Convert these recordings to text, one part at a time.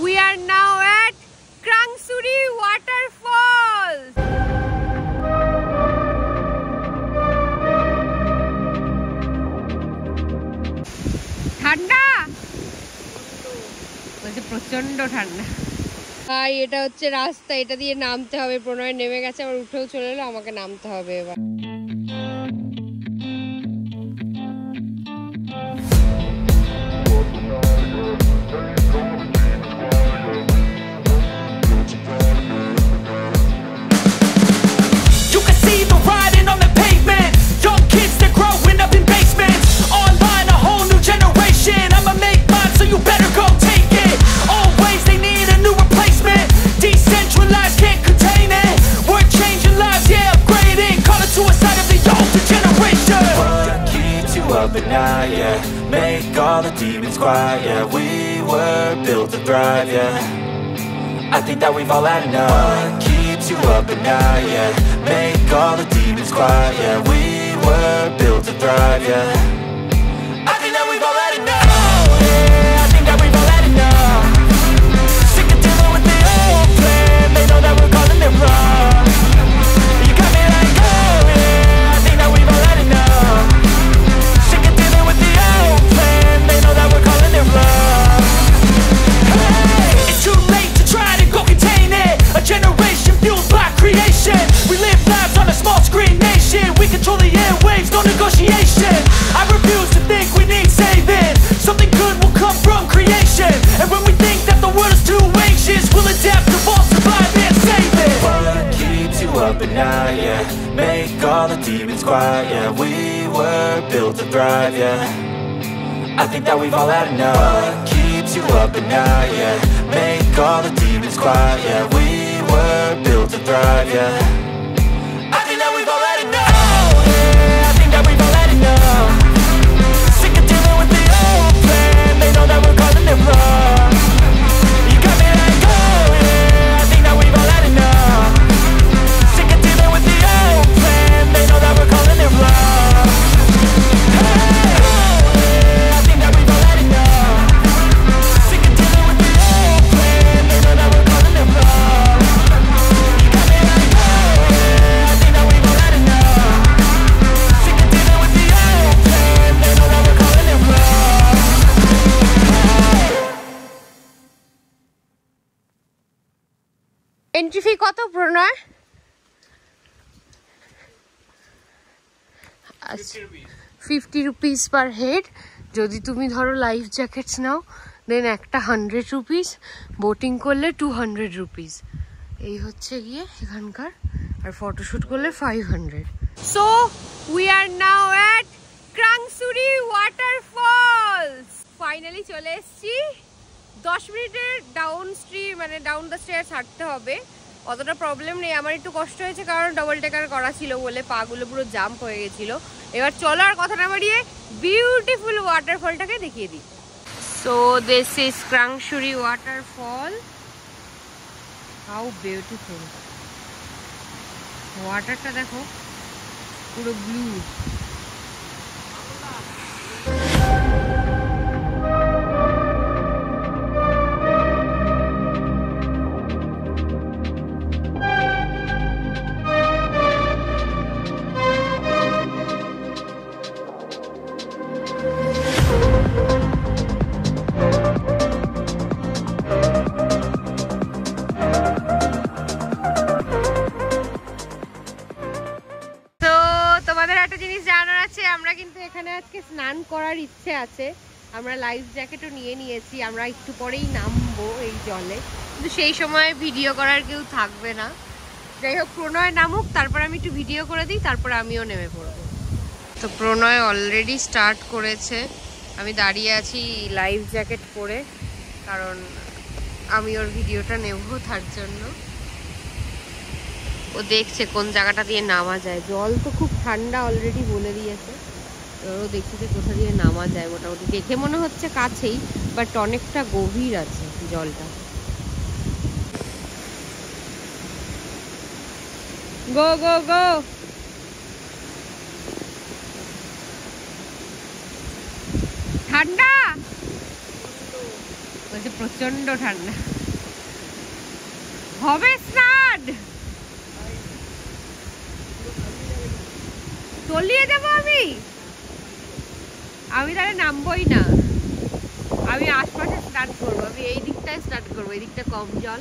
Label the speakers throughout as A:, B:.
A: We are now at Krangsuri Waterfalls. ঠান্ডা বলছে, প্রচন্ড ঠান্ডা। ভাই এটা হচ্ছে রাস্তা, এটা দিয়ে নামতে হবে। প্রণয় নেমে গেছে, আবার উঠেও চলে এলো, আমাকে নামতে হবে এবার।
B: At night, yeah, make all the demons quiet, yeah, we were built to thrive, yeah, I think that we've all had enough. What keeps you up at night, yeah, make all the demons quiet, yeah, we were built to thrive, yeah, I think that we've all had enough. Oh, yeah, I think that we've all had enough. Sick of dealing with the old plan, they know that we're calling it wrong. You got me like, oh yeah, I think that we've all had enough. They know that we're calling it love. Hey, it's too late to try to go contain it. A generation fueled by creation. We live lives on a small screen nation. We control the airwaves, no negotiation. I refuse to think we need saving. Something good will come from creation. And when we think that the world is too anxious, we'll adapt, evolve, survive and save it. What keeps you up at night, yeah, make all the demons quiet, yeah, we were built to thrive, yeah, I think that we've all had enough. What keeps you up at night, yeah, make all the demons quiet, yeah, we were built to thrive, yeah, I think that we've all had enough. Oh, yeah, I think that we've all had enough. Sick of dealing with the old plan, they know that we're calling it wrong. You got me like, oh yeah, I think that we've all had enough. Sick of dealing with the old plan, they know that we're calling it wrong.
A: Entry fee কত প্রণয়? 50 rupees per head. যদি তুমি ধরো life jackets নাও দেন একটা 100 rupees, boating করলে 200 rupees. এই হচ্ছে গিয়ে এখানকার, আর ফটোশুট করলে 500। So we R now at Krangsuri waterfalls. Finally চলে এসেছি। 10 মিনিটের ডাউন স্ট্রিম, মানে ডাউন দ্য স্টেয়ার্স হাঁটতে হবে। অতটা প্রবলেম নেই। আমার একটু কষ্ট হয়েছে কারণ ডবল টেকার করা ছিল বলে পাগুলো পুরো জাম্প হয়ে গেছিল। এবার চলো আর কথা না বাড়িয়ে বিউটিফুল ওয়াটারফলটাকে দেখিয়ে দিই। So this is Krangsuri waterfall. How beautiful. ওয়াটারটা দেখো পুরো ব্লু। আমরা কিন্তু এখানে আজকে স্নান করার ইচ্ছে আছে। আমরা লাইফ জ্যাকেটও নিয়ে নিয়েছি। আমরা একটু পরেই নামবো এই জলে, কিন্তু সেই সময় ভিডিও করার কেউ থাকবে না। যাই হোক, প্রণয় নামুক, তারপর আমি একটু ভিডিও করে দিই, তারপর আমিও নেমে পড়বো। তো প্রণয় অলরেডি স্টার্ট করেছে। আমি দাঁড়িয়ে আছি লাইফ জ্যাকেট পরে, কারণ আমি ওর ভিডিওটা নেব তার জন্য। ও দেখছে কোন জায়গাটা দিয়ে নামা যায়। জল তো খুব ঠান্ডা অলরেডি বলে দিয়েছে। ও দেখছে যে কোথা দিয়ে নামা যায়। মোটামুটি দেখে মনে হচ্ছে কাছেই, বাট অনেকটা গভীর আছে জলটা। গো গো গো। ঠান্ডা বলছে প্রচন্ড ঠান্ডা। হবে স্নান, তলিয়ে যাবো আমি তাহলে নামবই না, আমি আশপাশে স্টার্ট করবো, আমি এই দিকটায় স্টার্ট করবো, এই দিকটা কম জল।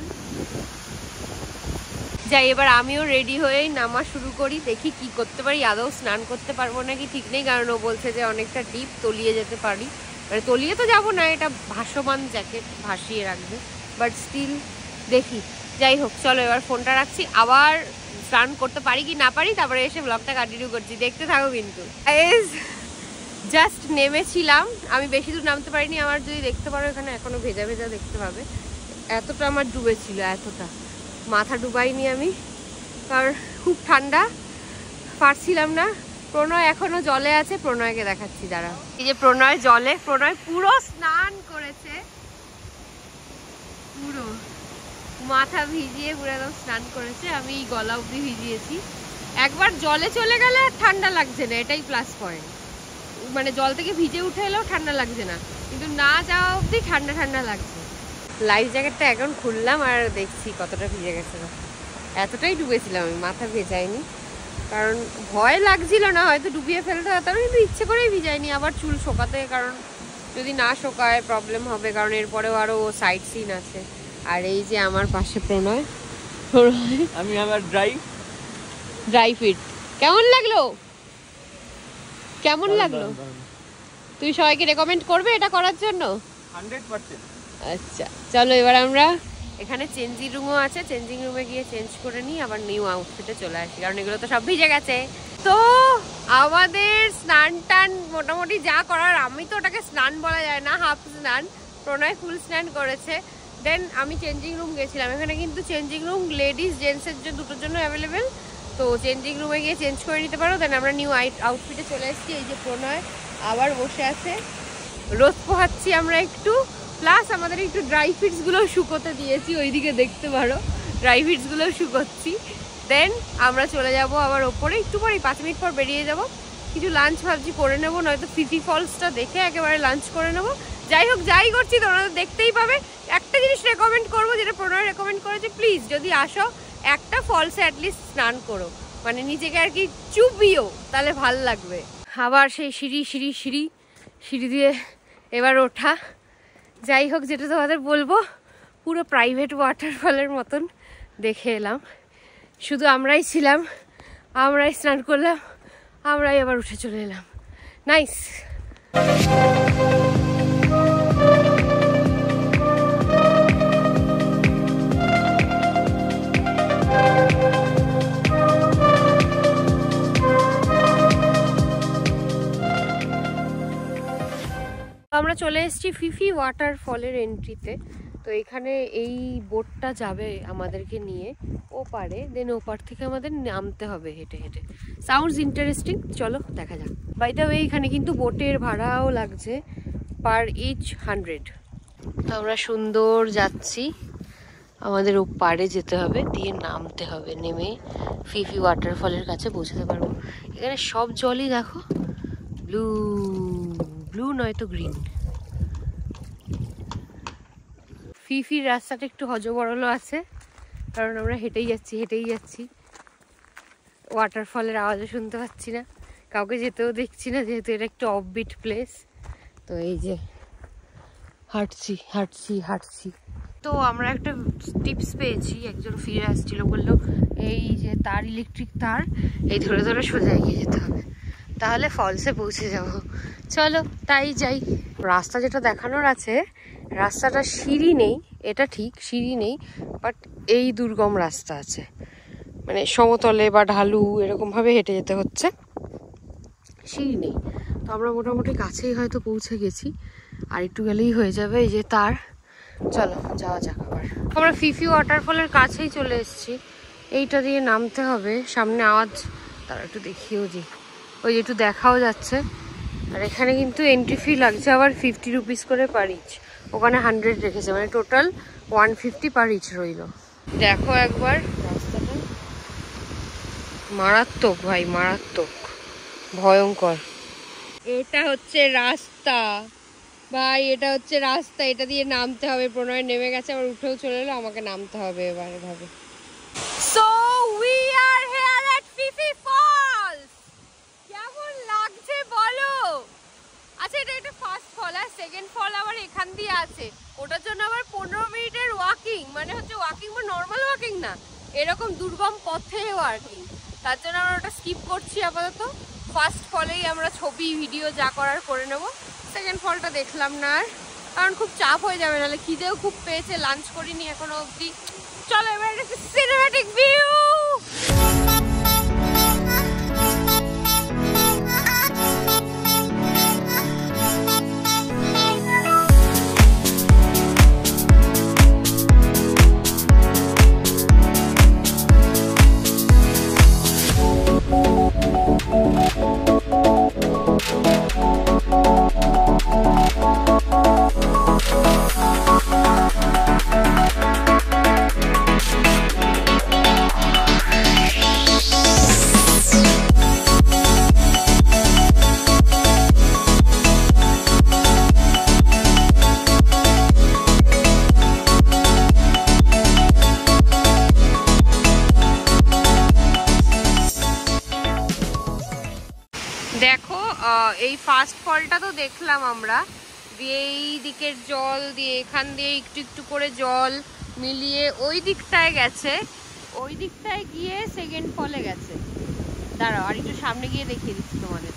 A: যাই, এবার আমিও রেডি হয়েই নামা শুরু করি, দেখি কি করতে পারি। আদৌ স্নান করতে পারবো নাকি ঠিক নেই, কারণ ও বলছে যে অনেকটা ডিপ, তলিয়ে যেতে পারি। মানে তলিয়ে তো যাবো না, এটা ভাসমান জ্যাকেট, ভাসিয়ে রাখবে, বাট স্টিল দেখি। যাই হোক, চলো এবার ফোনটা রাখছি, আবার স্নান করতে পারি কি না পারি তারপরে এসে ব্লগটা কন্টিনিউ করছি, দেখতে থাকো। কিন্তু জাস্ট নেমেছিলাম, আমি বেশি দূর নামতে পারিনি। আমার যদি দেখতে পারো এখানে এখনো ভেজা ভেজা দেখতে পাবে, এতটা আমার ডুবেছিল, এতটা মাথা ডুবাইনি আমি, কারণ খুব ঠান্ডা, পারছিলাম না। প্রণয় এখনো জলে আছে, প্রণয়কে দেখাচ্ছি দাঁড়া। এই যে প্রণয় জলে, প্রণয় পুরো স্নান করেছে, পুরো মাথা ভিজিয়ে পুরো একদম স্নান করেছে। আমি গলা অবধি ভিজিয়েছি। একবার জলে চলে গেলে ঠান্ডা লাগছে না, এটাই প্লাস পয়েন্ট। মানে জল থেকে ভিজে উঠে এলেও ঠান্ডা লাগছে না, কিন্তু না যাওয়া অবধি ঠান্ডা ঠান্ডা লাগছে। লাইফ জ্যাকেটটা এখন খুললাম আর দেখছি কতটা ভিজে গেছে না, এতটাই ডুবেছিলাম আমি, মাথা ভেজাইনি কারণ ভয় লাগছিল না হয়তো ডুবিয়ে ফেলতে হতাম, কিন্তু ইচ্ছে করেই ভিজাইনি। আবার চুল শোকাতে, কারণ যদি না শোকায় প্রবলেম হবে, কারণ এরপরেও আরও সাইড সিন আছে। আর এই যে আমার পাশে প্রণয়,
C: আমি আমার ড্রাই
A: ফিট। কেমন লাগলো, কেমন লাগলো? তুই সবাইকে রেকমেন্ড করবে এটা করার জন্য?
C: 100%।
A: আচ্ছা চলো, এবার আমরা এখানে চেঞ্জিং রুমও আছে, চেঞ্জিং রুমে গিয়ে চেঞ্জ করে নিই, আবার নিউ আউটফিটে চলে আসি, কারণ এগুলো তো সব ভিজে গেছে। তো আমাদের স্নান টান মোটামুটি যা করার, আমি তো ওটাকে স্নান বলা যায় না, হাফ স্নান, প্রণয় ফুল স্নান করেছে। দেন আমি চেঞ্জিং রুম গেছিলাম, এখানে কিন্তু চেঞ্জিং রুম লেডিস জেন্টসের জন্য দুটোর জন্য অ্যাভেলেবেল, তো চেঞ্জিং রুমে গিয়ে চেঞ্জ করে নিতে পারো। দেন আমরা নিউ আউটফিটে চলে এসেছি। এই যে প্রণয় আবার বসে আছে, রোদ পোহাচ্ছি আমরা একটু, প্লাস আমাদের একটু ড্রাই ফিটসগুলোও শুকোতে দিয়েছি, ওইদিকে দেখতে পারো ড্রাই ফিটসগুলোও শুকোচ্ছি। দেন আমরা চলে যাব আবার ওপরে, একটু পরেই 5 মিনিট পর বেরিয়ে যাব। কিছু লাঞ্চ ভাবছি করে নেবো, নয়তো ফিফি ফলসটা দেখে একেবারে লাঞ্চ করে নেবো। যাই হোক, যাই করছি তোমরা তো দেখতেই পাবে। একটা জিনিস রেকমেন্ড করবো, যেটা প্রণয় রেকমেন্ড করেছে, প্লিজ যদি আসো একটা ফলসে অ্যাটলিস্ট স্নান করো, মানে নিজেকে আর কি চুবিও, তাহলে ভাল লাগবে। আবার সেই সিঁড়ি দিয়ে এবার ওঠা। যাই হোক, যেটা তোমাদের বলবো, পুরো প্রাইভেট ওয়াটারফলের মতন দেখে এলাম। শুধু আমরাই ছিলাম, আমরাই স্নান করলাম, আমরাই আবার উঠে চলে এলাম। নাইস। আমরা চলে এসেছি ফিফি ওয়াটারফলের এন্ট্রিতে। তো এখানে এই বোটটা যাবে আমাদেরকে নিয়ে ওপারে, দেন ওপার থেকে আমাদের নামতে হবে হেঁটে হেঁটে। সাউন্ডস ইন্টারেস্টিং, চলো দেখা যাক। বাই দ্য ওয়ে, এখানে কিন্তু বোটের ভাড়াও লাগছে, পার ইচ 100। তো আমরা সুন্দর যাচ্ছি, আমাদের ওপারে যেতে হবে, দিয়ে নামতে হবে, নেমে ফিফি ওয়াটারফলের কাছে পৌঁছাতে পারবো। এখানে সব জলই দেখো ব্লু ব্লু নয়তো গ্রিন। ফিফির রাস্তাটা একটু হজবরল আছে, কারণ আমরা হেঁটেই যাচ্ছি। ওয়াটারফলের আওয়াজও শুনতে পাচ্ছি না, কাউকে যেতেও দেখছি না, যেহেতু এটা একটু অফবিট প্লেস। তো এই যে হাঁটছি। তো আমরা একটা টিপস পেয়েছি, একজন ফিরে আসছিল, বললো এই যে তার, ইলেকট্রিক তার, এই ধরে ধরে সোজা এগিয়ে যেতে হবে, তাহলে ফলসে পৌঁছে যাব। চলো তাই যাই। রাস্তা যেটা দেখানোর আছে, রাস্তাটা সিঁড়ি নেই, এটা ঠিক সিঁড়ি নেই, বাট এই দুর্গম রাস্তা আছে, মানে সমতলে বা ঢালু এরকমভাবে হেঁটে যেতে হচ্ছে, সিঁড়ি নেই। তো আমরা মোটামুটি কাছেই হয়তো পৌঁছে গেছি, আর একটু গেলেই হয়ে যাবে। এই যে তার, চলো যাওয়া যাক। আবার আমরা ফিফি ওয়াটারফলের কাছেই চলে এসেছি, এইটা দিয়ে নামতে হবে। সামনে আওয়াজ, তারা একটু দেখিয়েও যে, ওই যে একটু দেখাও যাচ্ছে। আর এখানে কিন্তু এন্ট্রি ফি লাগছে আবার 50 রুপিস করে পার ইচ, ওখানে 100 রেখেছে, মানে টোটাল 150 পার ইচ রইল। দেখো একবার রাস্তাটা, মারাত্মক ভাই, মারাত্মক, ভয়ঙ্কর। এটা হচ্ছে রাস্তা, ভাই এটা হচ্ছে রাস্তা, এটা দিয়ে নামতে হবে। প্রণয় নেমে গেছে, আবার উঠেও চলে এলো, আমাকে নামতে হবে এবার এভাবে। So we are here at Fifi Falls. কেমন লাগছে বলো? আচ্ছা এটা একটা ফার্স্ট ফল, আর সেকেন্ড ফল আবার এখান দিয়ে আছে। ওটার জন্য আবার 15 মিনিটের ওয়াকিং, মানে হচ্ছে ওয়াকিং বা নর্মাল ওয়াকিং না, এরকম দুর্গম পথে ওয়াকিং। তার জন্য আমরা ওটা স্কিপ করছি আপাতত। ফার্স্ট ফলেই আমরা ছবি ভিডিও যা করার করে নেব। সেকেন্ড ফলটা দেখলাম না আর, কারণ খুব চাপ হয়ে যাবে, নাহলে খিদেও খুব পেয়েছে, লাঞ্চ করিনি এখনো অবধি। চলো এবার একটা সিনেম্যাটিক ভিউ। দেখো এই ফার্স্ট ফলটা তো দেখলাম আমরা, দিয়ে এই দিকের জল দিয়ে এখান দিয়ে একটু একটু করে জল মিলিয়ে ওই দিকটায় গেছে, ওই দিকটায় গিয়ে সেকেন্ড ফলে গেছে। দাঁড়াও আর একটু সামনে গিয়ে দেখিয়ে দিচ্ছি তোমাদের।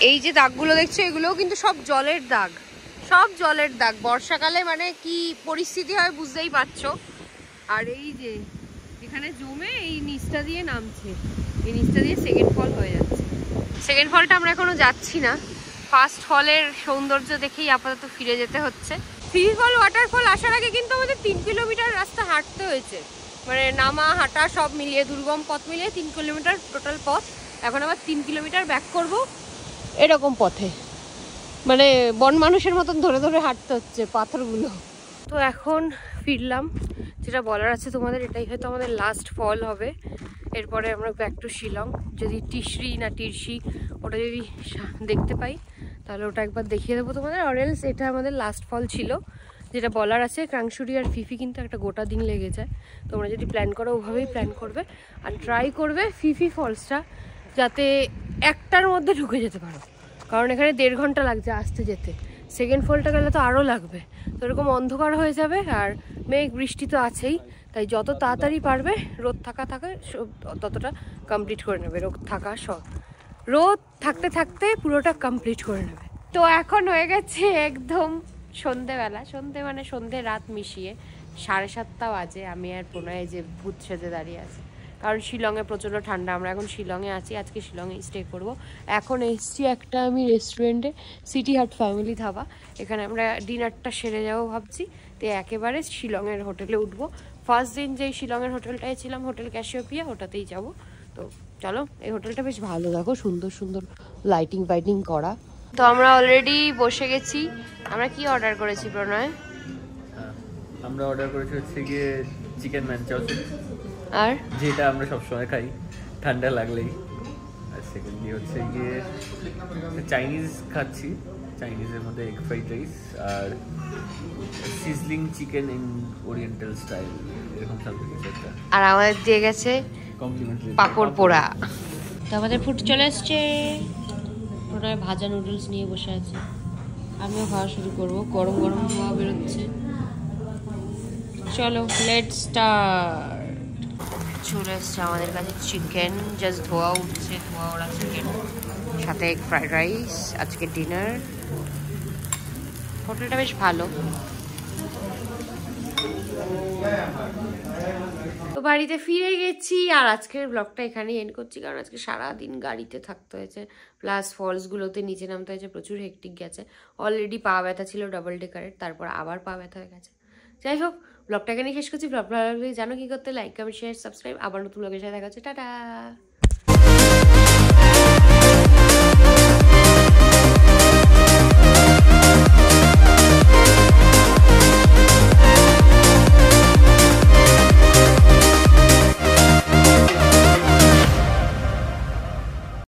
A: এই যে দাগগুলো দেখছো এগুলোও কিন্তু সব জলের দাগ, সব জলের দাগ। বর্ষাকালে মানে কি পরিস্থিতি হয় বুঝতেই পারছো। আর এই যে এখানে জমে এই নিচটা দিয়ে নামছে, এই নিচটা দিয়ে সেকেন্ড ফল হয়ে যাচ্ছে। সেকেন্ড ফলটা আমরা এখনো যাচ্ছি না, ফার্স্ট ফলের সৌন্দর্য দেখেই আপাতত ফিরে যেতে হচ্ছে। ফিফি ফল ওয়াটারফল আসার আগে কিন্তু আমাদের 3 কিলোমিটার রাস্তা হাঁটতে হয়েছে, মানে নামা হাঁটা সব মিলিয়ে, দুর্গম পথ মিলিয়ে 3 কিলোমিটার টোটাল পথ। এখন আবার 3 কিলোমিটার ব্যাক করব এরকম পথে, মানে বন মানুষের মতন ধরে ধরে হাঁটতে হচ্ছে পাথরগুলো। তো এখন ফিরলাম, যেটা বলার আছে তোমাদের, এটাই হয়তো আমাদের লাস্ট ফল হবে। এরপরে আমরা ব্যাক টু শিলং। যদি টিশরি না টিরসি ওটা যদি দেখতে পাই তাহলে ওটা একবার দেখিয়ে দেবো তোমাদের, অরেলস এটা আমাদের লাস্ট ফল ছিল। যেটা বলার আছে, ক্রাংশুরি আর ফিফি কিন্তু একটা গোটা দিন লেগে যায়। তোমরা যদি প্ল্যান করো ওভাবেই প্ল্যান করবে, আর ট্রাই করবে ফিফি ফলসটা যাতে একটার মধ্যে ঢুকে যেতে পারো, কারণ এখানে 1.5 ঘন্টা লাগছে আসতে যেতে। সেকেন্ড ফলটা গেলে তো আরও লাগবে, তো এরকম অন্ধকার হয়ে যাবে, আর মেঘ বৃষ্টি তো আছেই। তাই যত তাড়াতাড়ি পারবে রোদ থাকে ততটা কমপ্লিট করে নেবে। রোদ থাকতে থাকতে পুরোটা কমপ্লিট করে নেবে। তো এখন হয়ে গেছে একদম সন্ধেবেলা, সন্ধে মানে সন্ধে রাত মিশিয়ে 7:30 বাজে। আমি আর প্রণয় যে ভূত সেজে দাঁড়িয়ে আছি, কারণ শিলংয়ে প্রচণ্ড ঠান্ডা। আমরা এখন শিলংয়ে আছি, আজকে শিলংয়ে স্টে করব। এখন এসছি একটা আমি রেস্টুরেন্টে, সিটি হাট ফ্যামিলি ধাবা। এখানে আমরা ডিনারটা সেরে যাবো ভাবছি। তো একেবারে শিলংয়ের হোটেলে উঠবো। ফার্স্ট দিন যেই শিলংয়ের হোটেলটায় ছিলাম, হোটেল ক্যাসিওপিয়া, ওটাতেই যাব। তো চলো, এই হোটেলটা বেশ ভালো, দেখো সুন্দর সুন্দর লাইটিং ফাইটিং করা। তো আমরা অলরেডি বসে গেছি। আমরা কি অর্ডার করেছি প্রণয়?
C: আমরা অর্ডার করেছি হচ্ছে গিয়ে চিকেন ম্যানচাও স্যুপ,
A: আর
C: যেটা আমরা সবসময় খাই ঠান্ডা লাগলেই। আর সেকেন্ডলি হচ্ছে গিয়ে চাইনিজ খাচ্ছি, চাইনিজের মধ্যে এগ ফ্রাইড রাইস আর sizzling chicken in oriental style, এরকম সামথিং কিছু একটা।
A: আর আমাদের দিয়ে গেছে
C: কমপ্লিমেন্টারি
A: পাঁপড় পোড়া। তো আমাদের ফুড চলে এসছে। প্রণয় ভাজা নুডলস নিয়ে বসে আছে, আমিও খাওয়া শুরু করবো। গরম গরম ধোয়া বেরোচ্ছে। চলো লেটস স্টার্ট। চলে এসছে আমাদের কাছে চিকেন, জাস্ট ধোয়া উঠছে, ধোয়া ওরা চিকেন, সাথে এগ ফ্রাইড রাইস। আজকে ডিনার। হোটেলটা বেশ ভালো। তো বাড়িতে ফিরে গেছি, আর আজকের ব্লগটা এখানেই এন্ড করছি, কারণ আজকে সারাদিন গাড়িতে থাকতে হয়েছে, প্লাস ফলসগুলোতে নিচে নামতে হয়েছে, প্রচুর হেক্টিক গেছে। অলরেডি পা ব্যথা ছিল ডাবল ডেকারের, তারপর আবার পা ব্যথা হয়ে গেছে। যাই হোক, ব্লগটা এখানেই শেষ করছি। ব্লগ ভালো লাগলে জানো কি করতে, লাইক কমেন্ট শেয়ার সাবস্ক্রাইব। আবার নতুন ব্লগের সাথে দেখা হচ্ছে, টাটা।